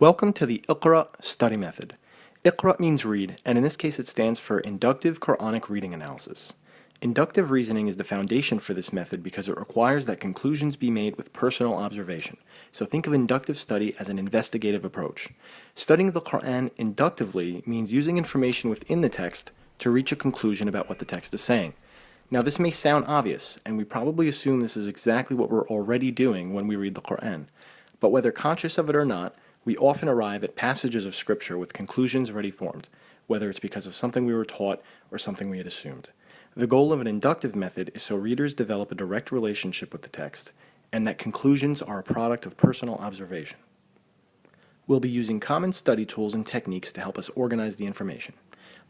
Welcome to the I.Q.R.A. study method. I.Q.R.A. means read, and in this case it stands for Inductive Quranic Reading Analysis. Inductive reasoning is the foundation for this method because it requires that conclusions be made with personal observation. So think of inductive study as an investigative approach. Studying the Qur'an inductively means using information within the text to reach a conclusion about what the text is saying. Now this may sound obvious, and we probably assume this is exactly what we're already doing when we read the Qur'an. But whether conscious of it or not, we often arrive at passages of Scripture with conclusions already formed, whether it's because of something we were taught or something we had assumed. The goal of an inductive method is so readers develop a direct relationship with the text, and that conclusions are a product of personal observation. We'll be using common study tools and techniques to help us organize the information.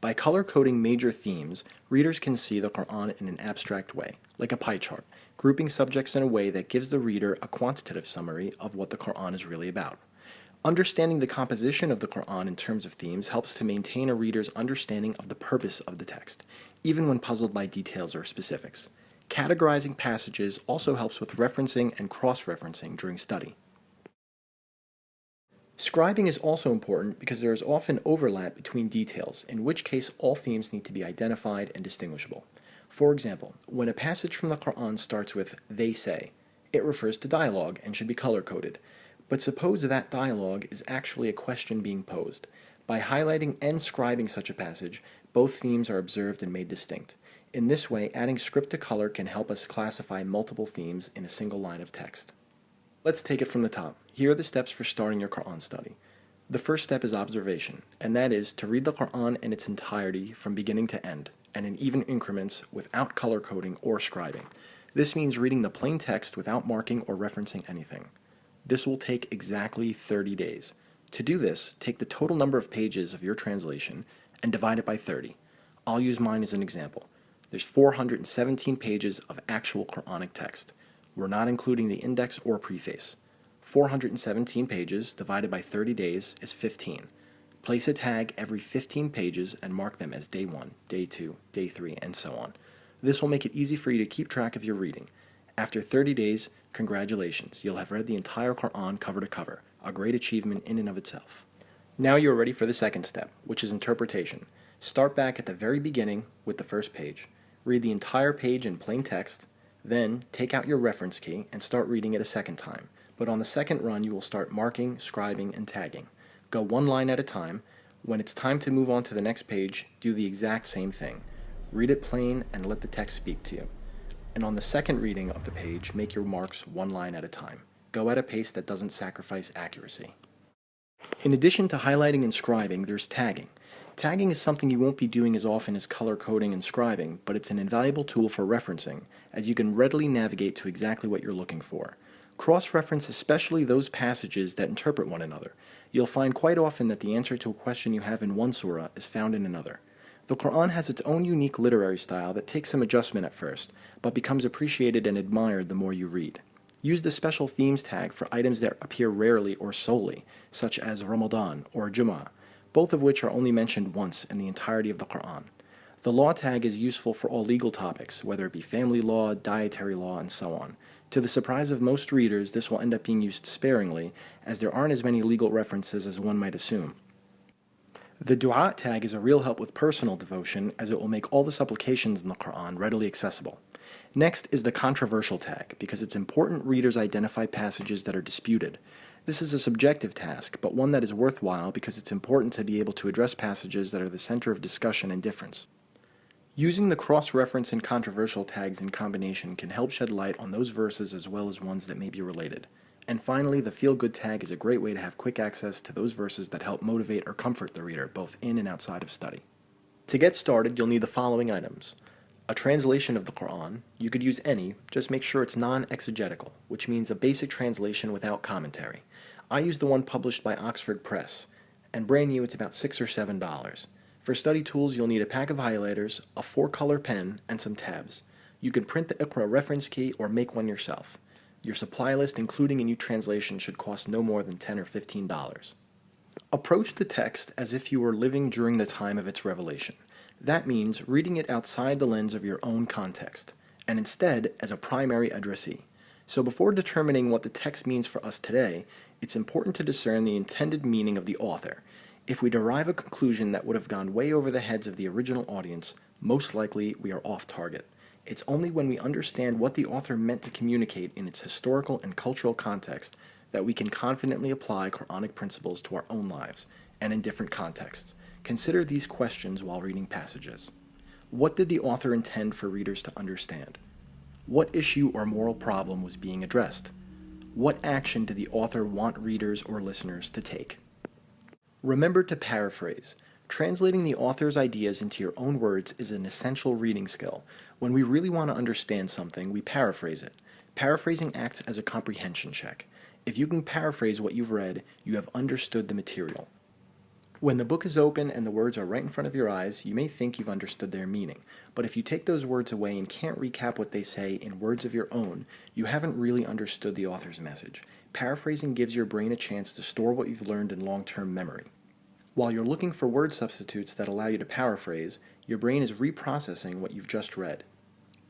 By color-coding major themes, readers can see the Qur'an in an abstract way, like a pie chart, grouping subjects in a way that gives the reader a quantitative summary of what the Qur'an is really about. Understanding the composition of the Qur'an in terms of themes helps to maintain a reader's understanding of the purpose of the text, even when puzzled by details or specifics. Categorizing passages also helps with referencing and cross-referencing during study. Scribing is also important because there is often overlap between details, in which case all themes need to be identified and distinguishable. For example, when a passage from the Qur'an starts with "they say," it refers to dialogue and should be color-coded. But suppose that dialogue is actually a question being posed. By highlighting and scribing such a passage, both themes are observed and made distinct. In this way, adding script to color can help us classify multiple themes in a single line of text. Let's take it from the top. Here are the steps for starting your Qur'an study. The first step is observation, and that is to read the Qur'an in its entirety from beginning to end, and in even increments without color coding or scribing. This means reading the plain text without marking or referencing anything. This will take exactly 30 days. To do this, take the total number of pages of your translation and divide it by 30. I'll use mine as an example. There's 417 pages of actual Quranic text. We're not including the index or preface. 417 pages divided by 30 days is 15. Place a tag every 15 pages and mark them as day 1, day 2, day 3, and so on. This will make it easy for you to keep track of your reading. After 30 days, congratulations, you'll have read the entire Qur'an cover to cover, a great achievement in and of itself. Now you're ready for the second step, which is interpretation. Start back at the very beginning with the first page. Read the entire page in plain text, then take out your reference key and start reading it a second time. But on the second run, you will start marking, scribing, and tagging. Go one line at a time. When it's time to move on to the next page, do the exact same thing. Read it plain and let the text speak to you. And on the second reading of the page, make your marks one line at a time. Go at a pace that doesn't sacrifice accuracy. In addition to highlighting and scribing, there's tagging. Tagging is something you won't be doing as often as color coding and scribing, but it's an invaluable tool for referencing, as you can readily navigate to exactly what you're looking for. Cross-reference especially those passages that interpret one another. You'll find quite often that the answer to a question you have in one surah is found in another. The Qur'an has its own unique literary style that takes some adjustment at first, but becomes appreciated and admired the more you read. Use the special themes tag for items that appear rarely or solely, such as Ramadan or Jummah, both of which are only mentioned once in the entirety of the Qur'an. The law tag is useful for all legal topics, whether it be family law, dietary law, and so on. To the surprise of most readers, this will end up being used sparingly, as there aren't as many legal references as one might assume. The dua tag is a real help with personal devotion, as it will make all the supplications in the Qur'an readily accessible. Next is the controversial tag, because it's important readers identify passages that are disputed. This is a subjective task, but one that is worthwhile because it's important to be able to address passages that are the center of discussion and difference. Using the cross-reference and controversial tags in combination can help shed light on those verses as well as ones that may be related. And finally, the feel-good tag is a great way to have quick access to those verses that help motivate or comfort the reader, both in and outside of study. To get started, you'll need the following items. A translation of the Qur'an. You could use any, just make sure it's non-exegetical, which means a basic translation without commentary. I use the one published by Oxford Press, and brand new it's about $6 or $7. For study tools, you'll need a pack of highlighters, a 4-color pen, and some tabs. You can print the I.Q.R.A. reference key or make one yourself. Your supply list, including a new translation, should cost no more than $10 or $15. Approach the text as if you were living during the time of its revelation. That means reading it outside the lens of your own context, and instead as a primary addressee. So before determining what the text means for us today, It's important to discern the intended meaning of the author. If we derive a conclusion that would have gone way over the heads of the original audience, most likely we are off target. It's only when we understand what the author meant to communicate in its historical and cultural context that we can confidently apply Quranic principles to our own lives and in different contexts. Consider these questions while reading passages. What did the author intend for readers to understand? What issue or moral problem was being addressed? What action did the author want readers or listeners to take? Remember to paraphrase. Translating the author's ideas into your own words is an essential reading skill. When we really want to understand something, we paraphrase it. Paraphrasing acts as a comprehension check. If you can paraphrase what you've read, you have understood the material. When the book is open and the words are right in front of your eyes, you may think you've understood their meaning. But if you take those words away and can't recap what they say in words of your own, you haven't really understood the author's message. Paraphrasing gives your brain a chance to store what you've learned in long-term memory. While you're looking for word substitutes that allow you to paraphrase, your brain is reprocessing what you've just read.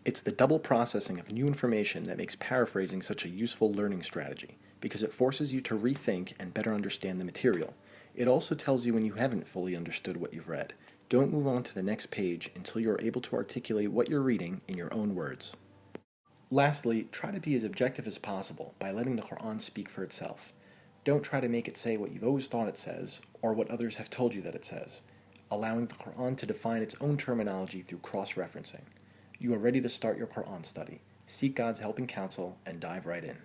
It's the double processing of new information that makes paraphrasing such a useful learning strategy, because it forces you to rethink and better understand the material. It also tells you when you haven't fully understood what you've read. Don't move on to the next page until you are able to articulate what you're reading in your own words. Lastly, try to be as objective as possible by letting the Qur'an speak for itself. Don't try to make it say what you've always thought it says, or what others have told you that it says, allowing the Qur'an to define its own terminology through cross-referencing. You are ready to start your Qur'an study. Seek God's help and counsel, and dive right in.